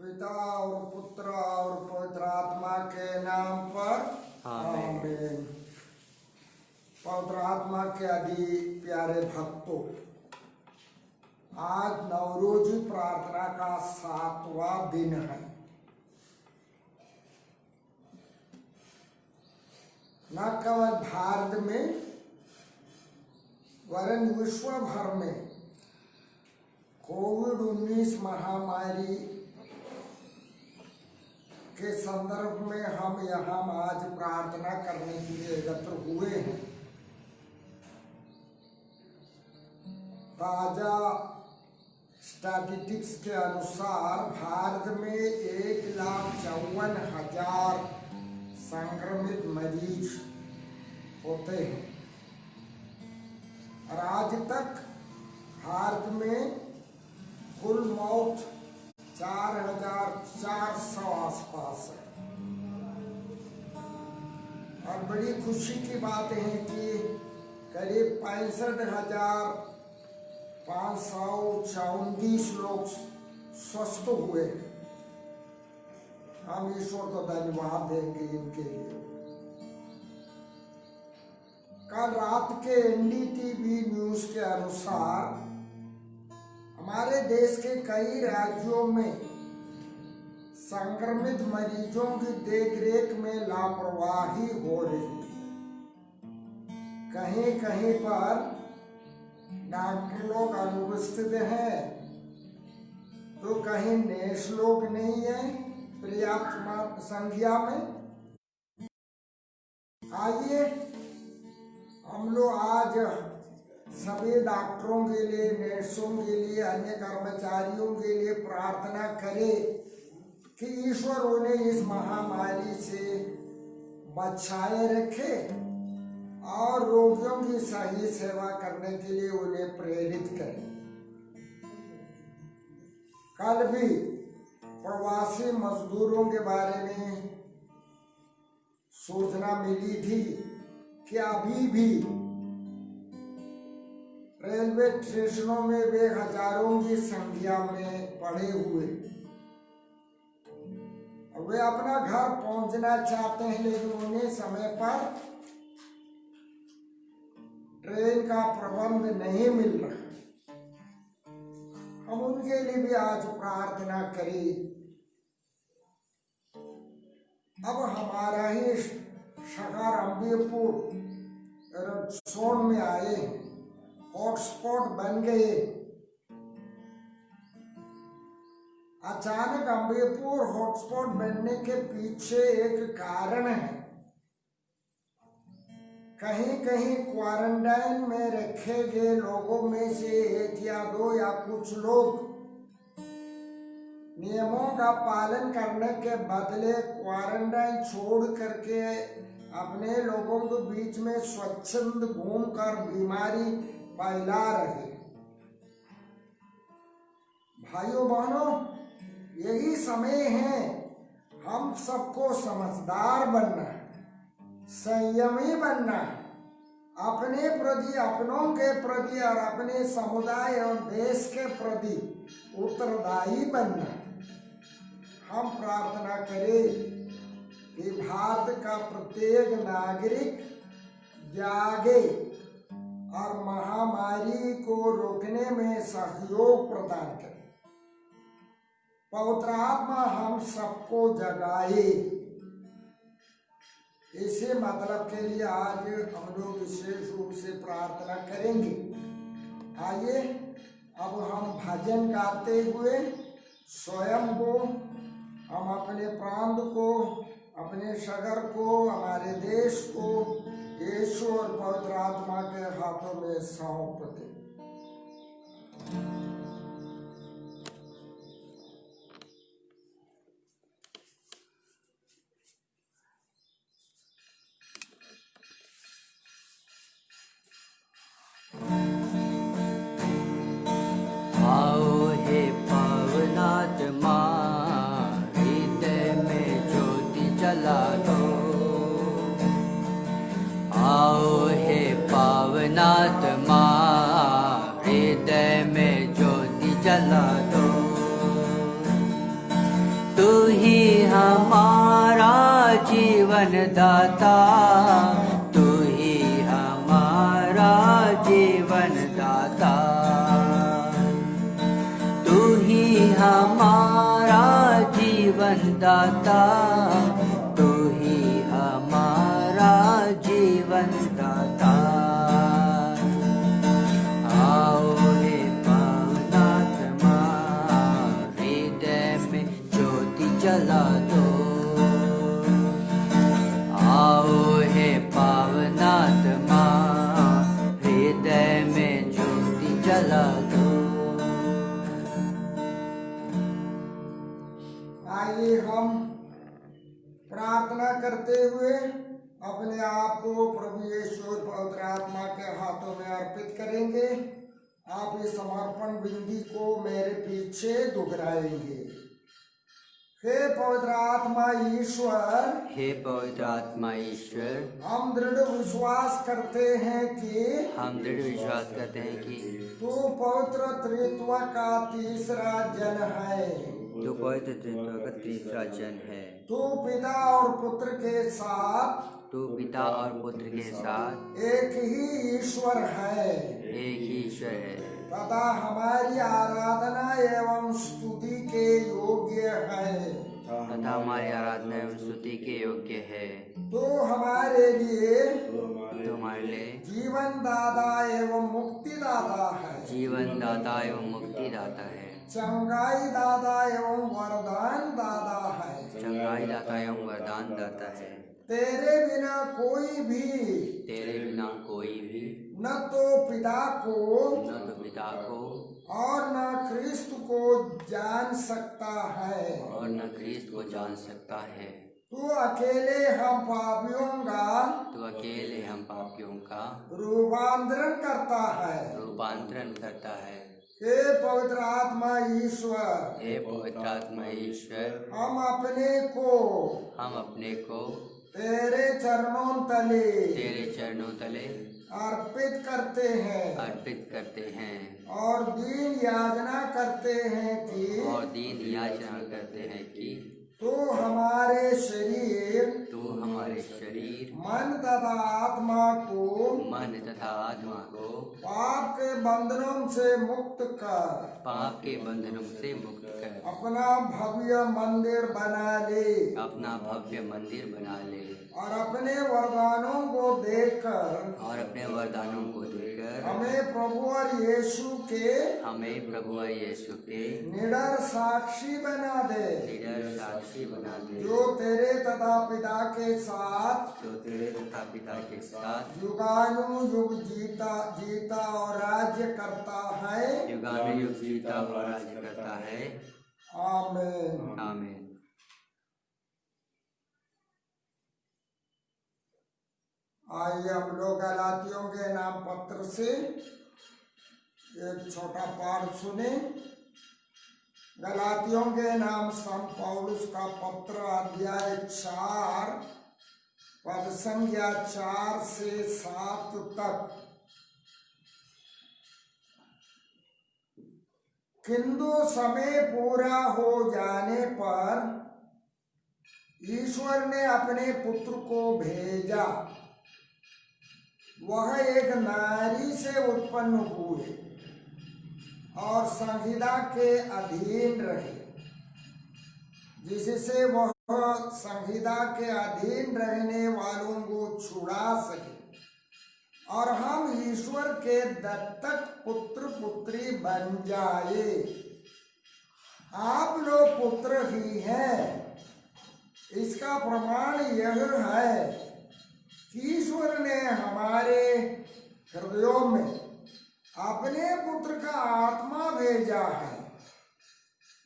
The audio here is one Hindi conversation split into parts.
पिता और पुत्र और पवित्र आत्मा के नाम पर आमीन। पवित्र आत्मा के अति प्यारे भक्तों, आज नवरोजी प्रार्थना का 7वां दिन है। न केवल भारत में वरन विश्व भर में कोविड-19 महामारी के संदर्भ में हम यहाँ आज प्रार्थना करने के लिए एकत्र हुए हैं। ताजा स्टैटिस्टिक्स के अनुसार भारत में 1,54,000 संक्रमित मरीज होते हैं और आज तक भारत में कुल मौत 4,400 आसपास है। और बड़ी खुशी की बात है कि करीब 65,534 लोग स्वस्थ हुए। हम ईश्वर को धन्यवाद देंगे इनके लिए। कल रात के एनडीटीवी न्यूज के अनुसार हमारे देश के कई राज्यों में संक्रमित मरीजों की देखरेख में लापरवाही हो रही है। कहीं कहीं पर डॉक्टर लोग अनुपस्थित हैं, तो कहीं नर्स लोग नहीं है पर्याप्त संख्या में। आइए हम लोग आज सभी डॉक्टरों के लिए, नर्सों के लिए, अन्य कर्मचारियों के लिए प्रार्थना करें कि ईश्वर उन्हें इस महामारी से बचाए रखे और रोगियों की सही सेवा करने के लिए उन्हें प्रेरित करे। कल भी प्रवासी मजदूरों के बारे में सूचना मिली थी कि अभी भी रेलवे स्टेशनों में वे हजारों की संख्या में पड़े हुए। वे अपना घर पहुंचना चाहते हैं, लेकिन उन्हें समय पर ट्रेन का प्रबंध नहीं मिल रहा। हम उनके लिए भी आज प्रार्थना करें। अब हमारा ही शहर अम्बियापुर जोन में आए, हॉटस्पॉट बन गए। अचानक अम्बियापुर हॉटस्पॉट बनने के पीछे एक कारण है। कहीं कहीं क्वारंटाइन में रखे गए लोगों में से एक या दो या कुछ लोग नियमों का पालन करने के बदले क्वारंटाइन छोड़ करके अपने लोगों के बीच में स्वच्छंद घूमकर बीमारी फैला रहे। भाइयों बहनों, यही समय है हम सबको समझदार बनना है, संयमी बनना है, अपने प्रति, अपनों के प्रति और अपने समुदाय और देश के प्रति उत्तरदायी बनना। हम प्रार्थना करें कि भारत का प्रत्येक नागरिक जागे और महामारी को रोकने में सहयोग प्रदान करे। पवित्र आत्मा हम सबको जगाए। इसी मतलब के लिए आज हम लोग विशेष रूप से प्रार्थना करेंगे। आइए अब हम भजन गाते हुए स्वयं को, हम अपने प्रांत को, अपने शहर को, हमारे देश को यीशु और पवित्र आत्मा के हाथों में सौंप दें। आओ हे पावनात्मा, हृदय में ज्योति जला दो। आओ हे पावनात्मा, हृदय में ज्योति जला दो। तू ही हमारा जीवन दाता, तू ही हमारा जीवन दाता, तू ही हमारा जीवन दाता, तू ही हमारा जीवन दाता। आओ हे पावनात्मा, हृदय में ज्योति जला दो। आओ हे पावनात्मा, हृदय में ज्योति जला दो। आइए हम प्रार्थना करते हुए अपने आप को प्रभु यीशु और पवित्र आत्मा के हाथों में अर्पित करेंगे। आप इस समर्पण बिंदी को मेरे पीछे दोहराएंगे। हे पवित्र आत्मा ईश्वर, हे पवित्र आत्मा ईश्वर, हम दृढ़ विश्वास करते हैं कि हम दृढ़ विश्वास करते हैं कि तू पवित्र त्रित्व का तीसरा जन है। तू पवित्र त्रित्व का तीसरा जन है। तू पिता और पुत्र के साथ, तू पिता और पुत्र के साथ एक ही ईश्वर है, एक ही ईश्वर है, तथा हमारी आराधना एवं स्तुति के योग्य है। तथा हमारी आराधना एवं स्तुति के योग्य है। तो हमारे लिए जीवन दाता एवं मुक्ति दाता है, जीवन दाता एवं मुक्ति दाता है, चंगाई दाता एवं वरदान दाता है, चंगाई दाता एवं वरदान दाता है। तेरे बिना कोई भी न तो पिता को और न ख्रिस्त को जान सकता है, तू अकेले हम पापियों का रूपांतरण करता है। हे पवित्र आत्मा ईश्वर, हम अपने को तेरे चरणों तले अर्पित करते हैं और दीन याचना करते हैं कि तू हमारे शरीर मन तथा आत्मा को पाप के बंधनों से मुक्त कर अपना भव्य मंदिर बना ले और अपने वरदानों को देखकर हमें प्रभु और यीशु के निडर साक्षी बना दे, जो तेरे तथा पिता के साथ युगानुयुग जीता और राज्य करता है। आमीन। आमीन। आइए हम लोग गलातियों के नाम पत्र से एक छोटा पाठ सुने। गलातियों के नाम संत पौलुस का पत्र अध्याय 4 पद संख्या 4 से 7 तक। किंतु समय पूरा हो जाने पर ईश्वर ने अपने पुत्र को भेजा। वह एक नारी से उत्पन्न हुए और संहिता के अधीन रहे, जिससे वह संहिता के अधीन रहने वालों को छुड़ा सके और हम ईश्वर के दत्तक पुत्र पुत्री बन जाए। आप लोग पुत्र ही हैं। इसका प्रमाण यह है कि ईश्वर ने हमारे हृदयों में अपने पुत्र का आत्मा भेजा है,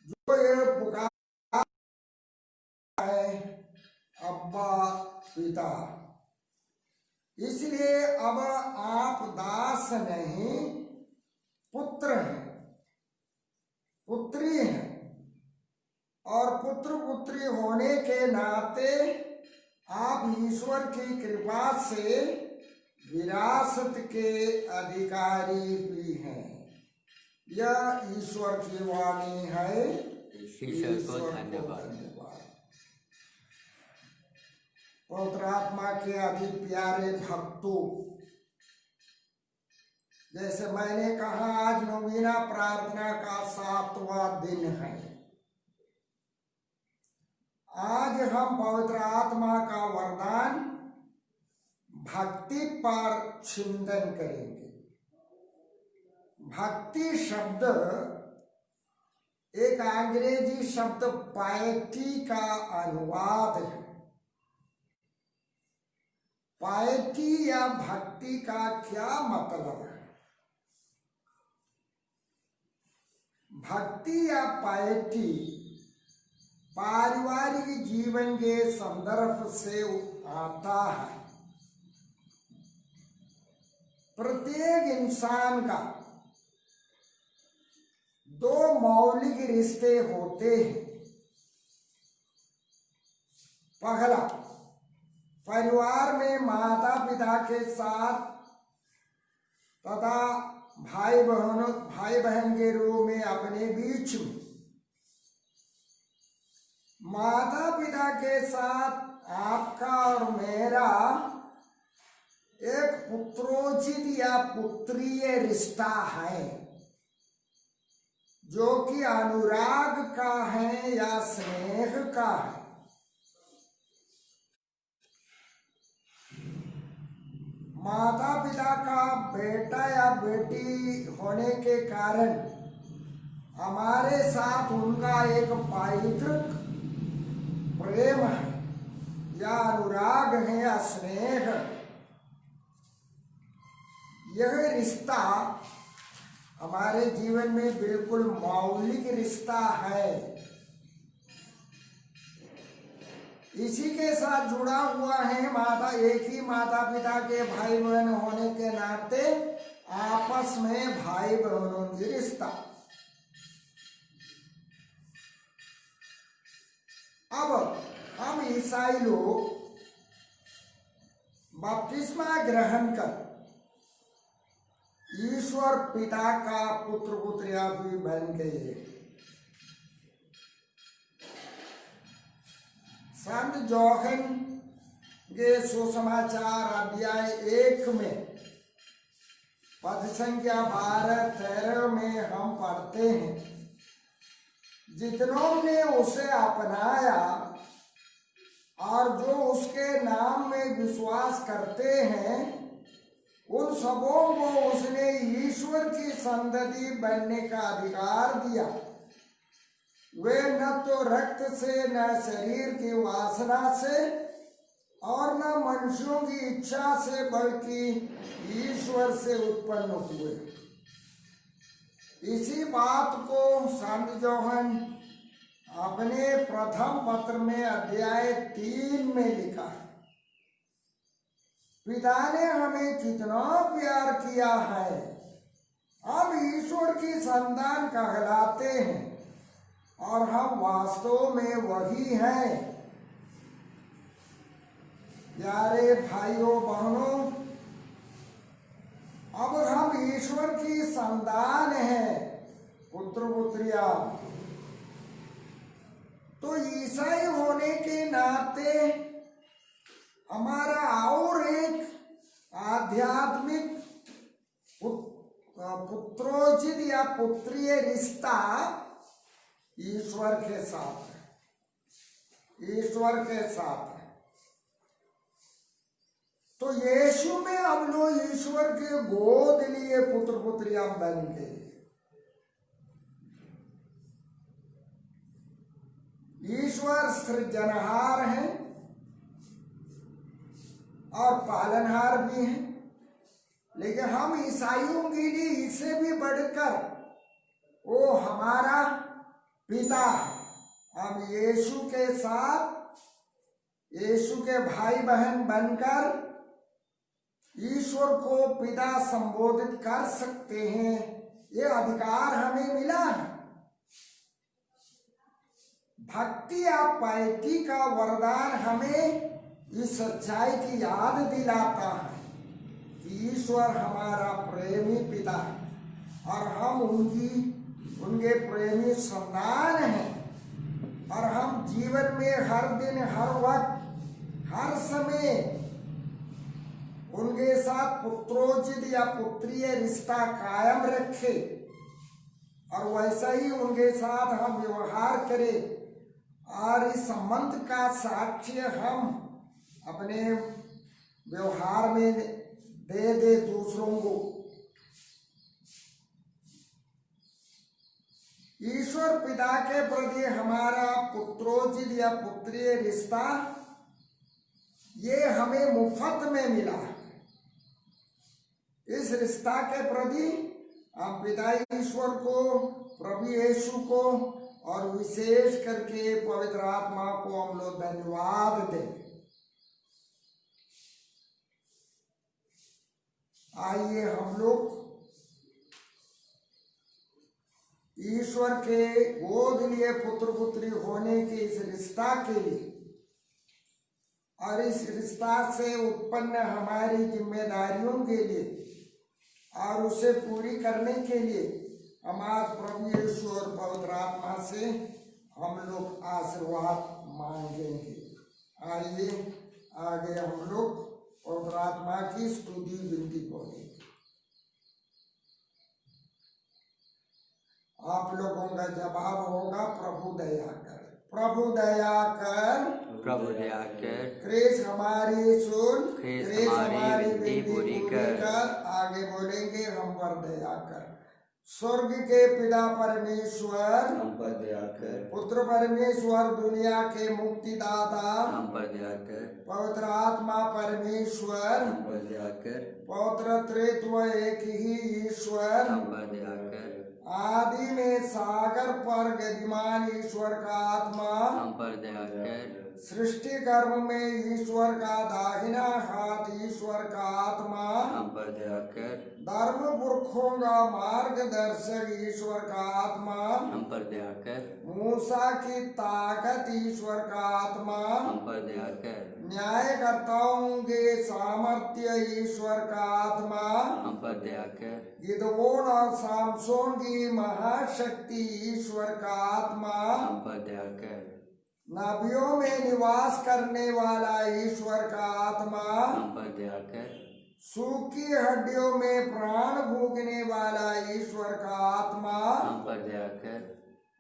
जो ये पुकार है, अब्बा पिता। इसलिए अब आप दास नहीं पुत्र हैं, पुत्री हैं, और पुत्र पुत्री होने के नाते आप ईश्वर की कृपा से विरासत के अधिकारी भी हैं। यह ईश्वर की वाणी है। ईश्वर को धन्यवाद। पवित्र आत्मा के अति प्यारे भक्तों, जैसे मैंने कहा आज नवीना प्रार्थना का 7वां दिन है। आज हम पवित्र आत्मा का वरदान भक्ति पर चिंतन करेंगे। भक्ति शब्द एक अंग्रेजी शब्द पायटी का अनुवाद है। पायटी या भक्ति का क्या मतलब है? भक्ति या पायटी पारिवारिक जीवन के संदर्भ से आता है। प्रत्येक इंसान का दो मौलिक रिश्ते होते हैं। पहला, परिवार में माता पिता के साथ तथा भाई बहन के रूप में अपने बीच में। माता पिता के साथ आपका और मेरा एक पुत्रोचित या पुत्रीय रिश्ता है, जो कि अनुराग का है या स्नेह का है। माता पिता का बेटा या बेटी होने के कारण हमारे साथ उनका एक पवित्र प्रेम है या अनुराग है या स्नेह। यह रिश्ता हमारे जीवन में बिल्कुल मौलिक रिश्ता है। इसी के साथ जुड़ा हुआ है एक ही माता पिता के भाई बहन होने के नाते आपस में भाई बहनों की रिश्ता। अब हम ईसाई लोग बपतिस्मा ग्रहण कर ईश्वर पिता का पुत्र पुत्रिया भी बन गए। संत जोहन के सुसमाचार अध्याय 1 में पद संख्या 12-13 में हम पढ़ते हैं, जितनों ने उसे अपनाया और जो उसके नाम में विश्वास करते हैं, उन सबों को उसने ईश्वर की संतति बनने का अधिकार दिया। वे न तो रक्त से, न शरीर की वासना से और न मनुष्यों की इच्छा से, बल्कि ईश्वर से उत्पन्न हुए। इसी बात को संत जोहन अपने प्रथम पत्र में अध्याय 3 में लिखा है। पिता ने हमें कितना प्यार किया है, हम ईश्वर की संतान कहलाते हैं और हम वास्तव में वही हैं। प्यारे भाइयों बहनों, अब हम ईश्वर की संतान हैं, पुत्र पुत्रिया। तो ईसाई होने के नाते हमारा और एक आध्यात्मिक पुत्रोचित या पुत्रीय रिश्ता ईश्वर के साथ है। ईश्वर के साथ है। तो यीशु में हम लोग ईश्वर के गोद लिए पुत्र पुत्रियां बन गए। ईश्वर सृजनहार है और पालनहार भी है, लेकिन हम ईसाइयों के लिए इससे भी बढ़कर वो हमारा पिता है। हम यीशु के साथ, यीशु के भाई बहन बनकर ईश्वर को पिता संबोधित कर सकते हैं। ये अधिकार हमें मिला है। भक्ति या पायटी का वरदान हमें इस सच्चाई की याद दिलाता है कि ईश्वर हमारा प्रेमी पिता है और हम उनके प्रेमी संतान हैं, और हम जीवन में हर दिन, हर वक्त, हर समय उनके साथ पुत्रोचित या पुत्रीय रिश्ता कायम रखे, और वैसा ही उनके साथ हम व्यवहार करें, और इस संबंध का साक्ष्य हम अपने व्यवहार में दे दूसरों को। ईश्वर पिता के प्रति हमारा पुत्रोचित या पुत्रीय रिश्ता, ये हमें मुफ्त में मिला है। इस रिश्ता के प्रति हम पिता ईश्वर को, प्रभु यीशु को और विशेष करके पवित्र आत्मा को हम लोग धन्यवाद दें। आइए हम लोग ईश्वर के गोद लिए पुत्र पुत्री होने के इस रिश्ता के लिए और इस रिश्ता से उत्पन्न हमारी जिम्मेदारियों के लिए और उसे पूरी करने के लिए हम आज प्रभु यीशु और पवित्र आत्मा से हम लोग आशीर्वाद मांगेंगे। आइए आगे हम लोग पवित्र आत्मा की स्तुति विनती बोलेंगे। आप लोगों का जवाब होगा, प्रभु दया कर, प्रभु दया कर, प्रभु दया कर, क्रिस हमारी सुन, क्रिस हमारी विनती पूरी कर। आगे बोलेंगे, हम पर दया कर। स्वर्ग के पिता परमेश्वर, हम पर दया कर, पुत्र परमेश्वर, दुनिया के मुक्तिदाता, हम पर दया कर, पवित्र आत्मा परमेश्वर, हम पर दया कर, पवित्र त्रित्व एक ही ईश्वर, हम पर दया कर, आदि में सागर पर गतिमान ईश्वर का आत्मा, हम पर दया कर, सृष्टि कर्म में ईश्वर का दाहिना हाथ ईश्वर का आत्मा, हम पर दया कर, धर्म पुरखों का मार्गदर्शक ईश्वर का आत्मा, हम पर दया कर, मूसा की ताकत ईश्वर का आत्मा, हम पर दया कर, न्यायकर्ताओं के सामर्थ्य ईश्वर का आत्मा, हम पर दया कर, गिदोन और सामसोन की महाशक्ति ईश्वर का आत्मा, हम पर दया कर, नबियों में निवास करने वाला ईश्वर का आत्मा, हम पर दया कर, सूखी हड्डियों में प्राण फूंकने वाला ईश्वर का आत्मा, हम पर दया कर,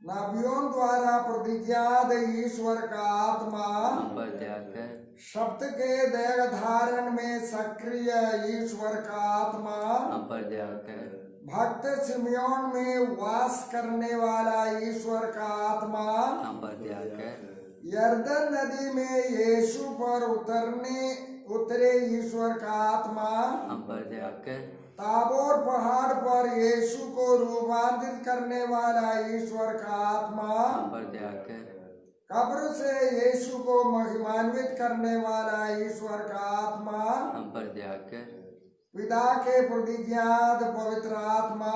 नबियों द्वारा प्रतिज्ञात ईश्वर का आत्मा, हम पर दया कर, शब्द के देह धारण में सक्रिय ईश्वर का आत्मा, हम पर दया कर, भक्त सिमियोन में वास करने वाला ईश्वर का आत्मा, हम पर दया कर, यर्दन नदी में यीशु पर उतरे ईश्वर का आत्मा, हम पर दया कर, ताबोर पहाड़ पर यीशु को रूपांतरित करने वाला ईश्वर का आत्मा, हम पर दया कर, कब्र से यीशु को महिमान्वित करने वाला ईश्वर का आत्मा, हम पर दया कर, पिता के प्रतिज्ञात पवित्र आत्मा,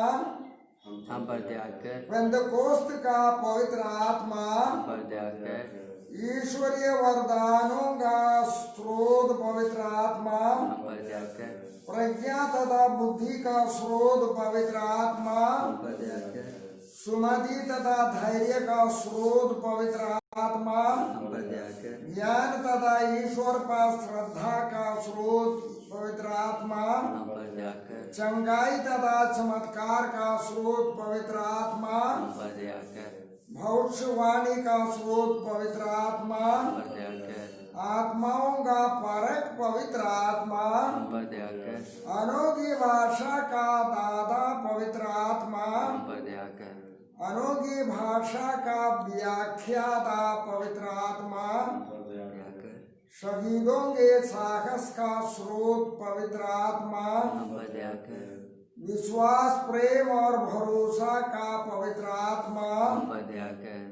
हम पर दया कर, पेंतकोस्त का पवित्र आत्मा, हम पर दया कर, ईश्वरीय वरदानों का स्रोत पवित्र आत्मा, हम पर दया कर, प्रज्ञा तथा बुद्धि का स्रोत पवित्र आत्मा, हम पर दया कर, सुमति तथा धैर्य का स्रोत पवित्र आत्मा, हम पर दया कर, ज्ञान तथा ईश्वर पर श्रद्धा का स्रोत पवित्र आत्मा, हम पर दया कर, चंगाई तथा चमत्कार का स्रोत पवित्र आत्मा, हम पर दया कर, भविष्यवाणी का स्रोत पवित्र आत्मा, हम पर दया कर, आत्माओं का परख पवित्र आत्मा, हम पर दया कर, अनोखी भाषा का दादा पवित्र आत्मा, हम पर दया कर, अनोखी भाषा का व्याख्याता पवित्र आत्मा, हम पर दया कर, शहीदों के साहस का स्रोत पवित्र आत्मा, हम पर दया कर, विश्वास प्रेम और भरोसा का पवित्र आत्मा, हम पर दया कर,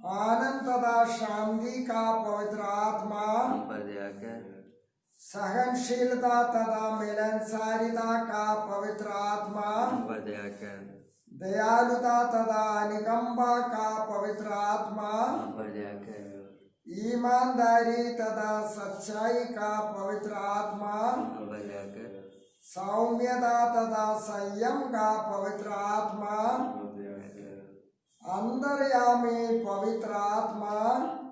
आनंद तथा शांति का पवित्र आत्मा, हम पर दया कर, सहनशीलता तथा मिलनसारिता का पवित्र आत्मा, हम पर दया कर, दयालुता तथा अनुकंपा का पवित्र आत्मा, हम पर दया कर, ईमानदारी तथा सच्चाई का पवित्र आत्मा, हम पर दया कर, सौम्यता तथा संयम का पवित्र आत्मा, अंतर्यामी पवित्र आत्मा,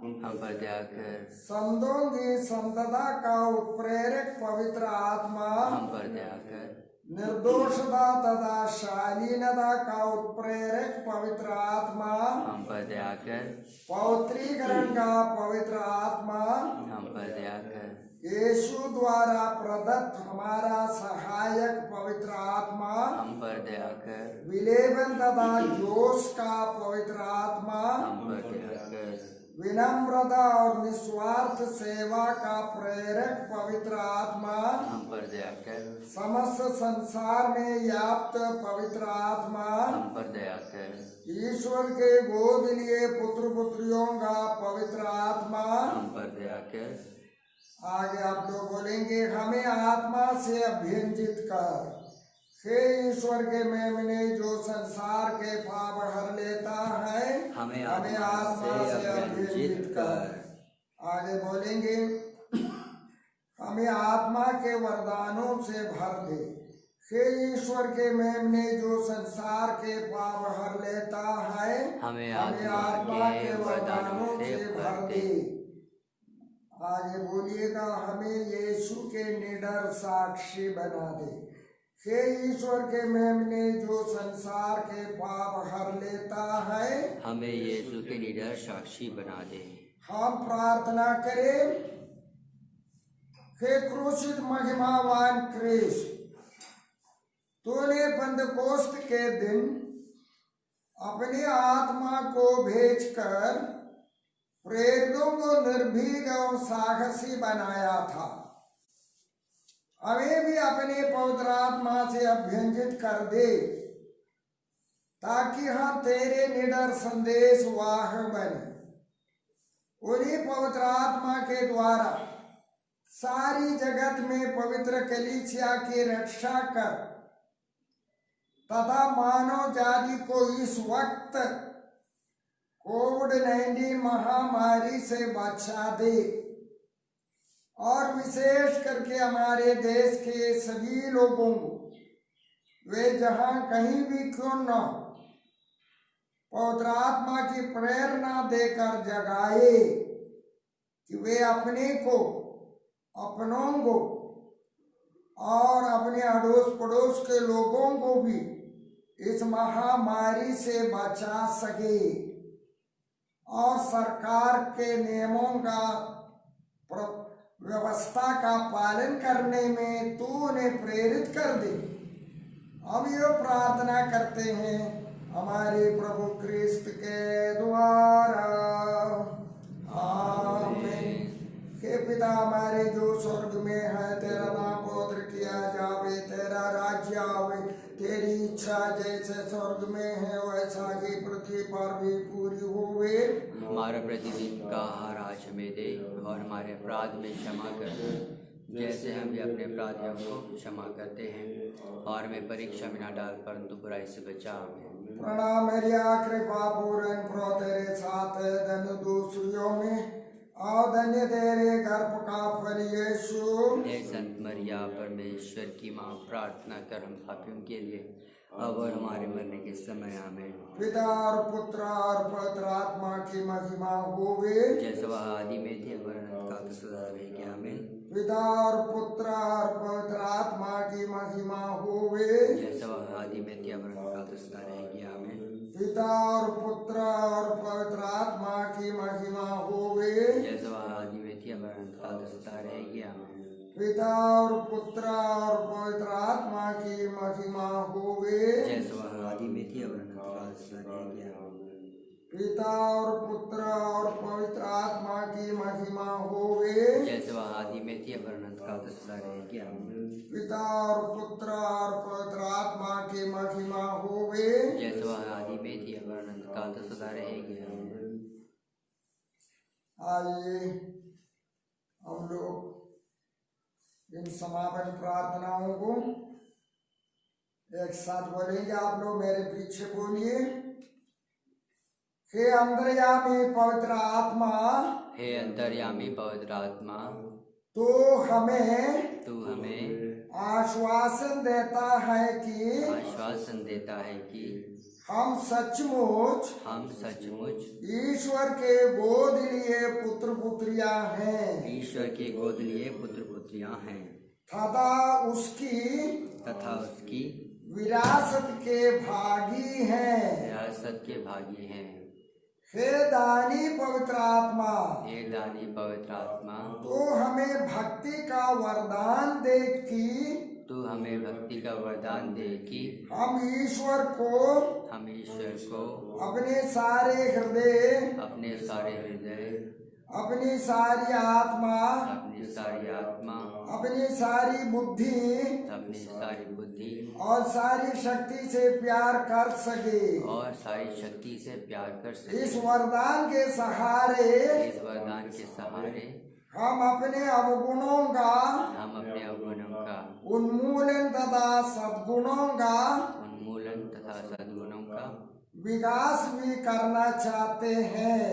हम पर दया कर, संतों की संतता का उत्प्रेरक पवित्र आत्मा, हम पर दया कर, निर्दोषता तथा शालीनता का उत्प्रेरक पवित्र आत्मा, हम पर दया कर, पौत्रीकरण का पवित्र आत्मा, हम पर दया कर, यीशु द्वारा प्रदत्त हमारा सहायक पवित्र आत्मा, हम पर दया कर, विलेपन तथा जोश का पवित्र आत्मा, हम पर दया कर, विनम्रता और निस्वार्थ सेवा का प्रेरक पवित्र आत्मा, हम पर दया कर, समस्त संसार में व्याप्त पवित्र आत्मा, हम पर दया कर, ईश्वर के गोद लिए पुत्र पुत्रियों का पवित्र आत्मा। हम पर दया कर, आगे आप लोग बोलेंगे, हमें आत्मा से अभ्यंजित कर, हे ईश्वर के मेमने जो संसार के पाप हर लेता है, हमें आत्मा से अभ्यंजित कर। आगे बोलेंगे, हमें आत्मा के वरदानों से भर दे, हे ईश्वर के मेमने जो संसार के पाप हर लेता है, हमें आत्मा के वरदानों से भर दे। आगे बोलिएगा, हमें यीशु के निडर साक्षी बना दे, हे ईश्वर के मेमने जो संसार के पाप हर लेता है, हमें यीशु के निडर साक्षी बना दे। हम प्रार्थना करें, हे क्रूसित महिमावान क्रिस्त, तूने पंतकोस्त के दिन अपनी आत्मा को भेजकर प्रेरितों को निर्भीक और साहसी बनाया था। हमें भी अपने पवित्र आत्मा से अभ्यंजित कर दे, ताकि हम तेरे निडर संदेश वाह बने। उन्हीं पवित्र आत्मा के द्वारा सारी जगत में पवित्र कलीसिया की रक्षा कर तथा मानव जाति को इस वक्त कोविड-19 महामारी से बचा दे, और विशेष करके हमारे देश के सभी लोगों को, वे जहां कहीं भी क्यों न हो, पवित्र आत्मा की प्रेरणा देकर जगाए कि वे अपने को, अपनों को और अपने अड़ोस पड़ोस के लोगों को भी इस महामारी से बचा सके, और सरकार के नियमों का व्यवस्था का पालन करने में तू उन्हें प्रेरित कर दे। हम ये प्रार्थना करते हैं हमारे प्रभु क्रिस्त के द्वारा, आमीन। हे पिता हमारे जो स्वर्ग में है, तेरा नाम पवित्र किया जावे, तेरा राज्य आवे, तेरी इच्छा जैसे स्वर्ग में है वैसा ही पृथ्वी पर भी पूरी होवे। हमारा प्रतिदिन का आहार आज हमें दे, और हमारे अपराध में क्षमा कर, जैसे हम भी अपने अपराधियों को क्षमा करते हैं, और हमें परीक्षा में न डाल परंतु बुराई से बचा। प्रणाम मरिया, कृपा पूर्ण प्रभु तेरे साथ है, धन्य दूसरियों में और धन्य तेरे गर्भ का फल यीशु। हे संत मरिया, परमेश्वर की माँ, प्रार्थना कर हम पापियों के लिए, अब और हमारे मरने के समय। आमीन। पिता और पुत्र और पवित्र आत्मा की महिमा होवे, जैसे वह आदि में थी, अब अनंत काल तक सदा रहेगी। आमीन। पिता और पुत्र और पवित्र आत्मा की महिमा होवे, जैसे वह आदि में थी, अब अनंत काल तक सदा रहेगी। आमीन। पिता और पुत्र और पवित्र आत्मा की महिमा होवे, जैसे वह आदि में थी, अब अनंत काल तक सदा रहेगी। आमीन। पिता और पुत्र और पवित्र आत्मा की महिमा होवे, जैसे वह आदि में थी, अब अनंत काल तक सदा रहेगी। आमीन। पिता और पुत्र और पवित्र आत्मा की महिमा होवे, जैसे वह आदि में थी, अब अनंत काल तक सदा रहेगी। आमीन। पिता और पुत्र और पवित्र आत्मा की महिमा होवे, जैसे वह आदि में थी, अब अनंत काल तक सदा रहेगी। आमीन। आइए हम लोग इन समापन प्रार्थनाओं को एक साथ बोलेंगे। आप लोग मेरे पीछे बोलिए। हे अंतर्यामी पवित्र आत्मा, हे अंतर्यामी पवित्र आत्मा, तू हमें तू हमें आश्वासन देता है कि हम सचमुच ईश्वर के गोद लिए पुत्र पुत्रियां हैं तथा उसकी विरासत के भागी हैं। हे दानी पवित्र आत्मा, तो हमें भक्ति का वरदान दे कि हम ईश्वर को अपने सारे हृदय, अपनी सारी आत्मा, अपनी सारी बुद्धि और सारी शक्ति से प्यार कर सके। इस वरदान के सहारे हम अपने अवगुणों का उन्मूलन तथा सद्गुणों का विकास भी करना चाहते हैं।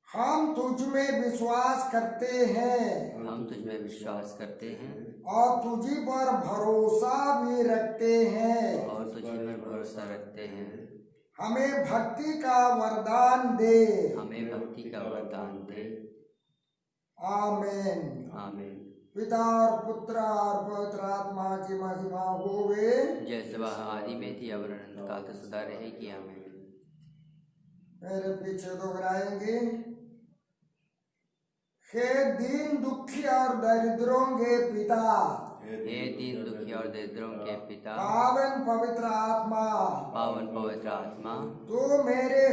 हम तुझ में विश्वास करते हैं और तुझी पर भरोसा भी रखते हैं। हमें भक्ति का वरदान दे। आमीन। पिता और पुत्र और पवित्र आत्मा की महिमा होवे, जैसे वह आदि में थी अब अनंत काल तक सदा रहेगी। आमीन। मेरे पीछे दोहराएंगे। हे दीन दुखी और दरिद्रों के पिता, पावन पवित्र आत्मा, तू मेरे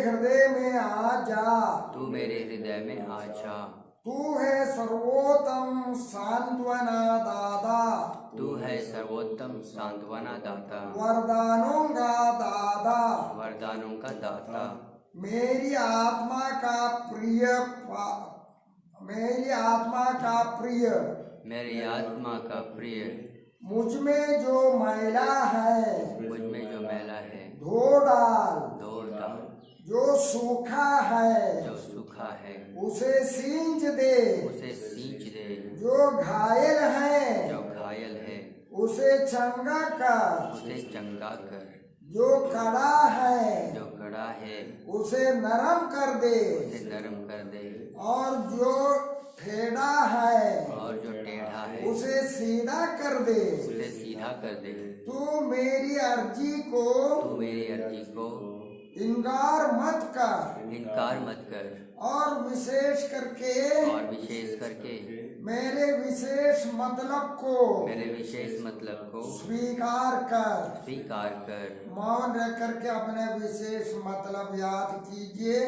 हृदय में आ जा। तू है सर्वोत्तम सांत्वना दाता, वरदानों का दाता, मेरी आत्मा का प्रिय, मुझ में जो मैला है धो डाल, जो सूखा है उसे सींच दे, जो घायल है उसे चंगा कर, जो कड़ा है उसे नरम कर दे, और जो टेढ़ा है उसे सीधा कर दे। तू मेरी अर्जी को इनकार मत कर, और विशेष करके मेरे विशेष मतलब को स्वीकार कर। मौन रह करके अपने विशेष मतलब याद कीजिए।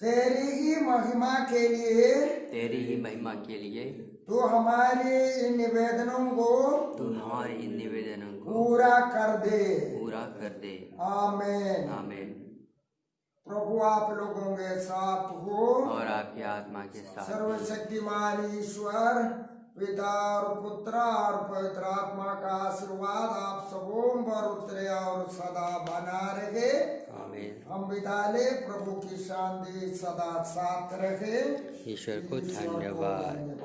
तेरी ही महिमा के लिए तो हमारे इन निवेदनों को पूरा कर दे। आमीन। प्रभु आप लोगों के साथ हो और आपकी आत्मा के साथ। सर्वशक्तिमान ईश्वर पिता और पुत्र और पवित्र आत्मा का आशीर्वाद आप सबों पर उतरे और सदा बना रहे। आमीन। हम विदा ले, प्रभु की शांति सदा साथ रहे। ईश्वर को धन्यवाद।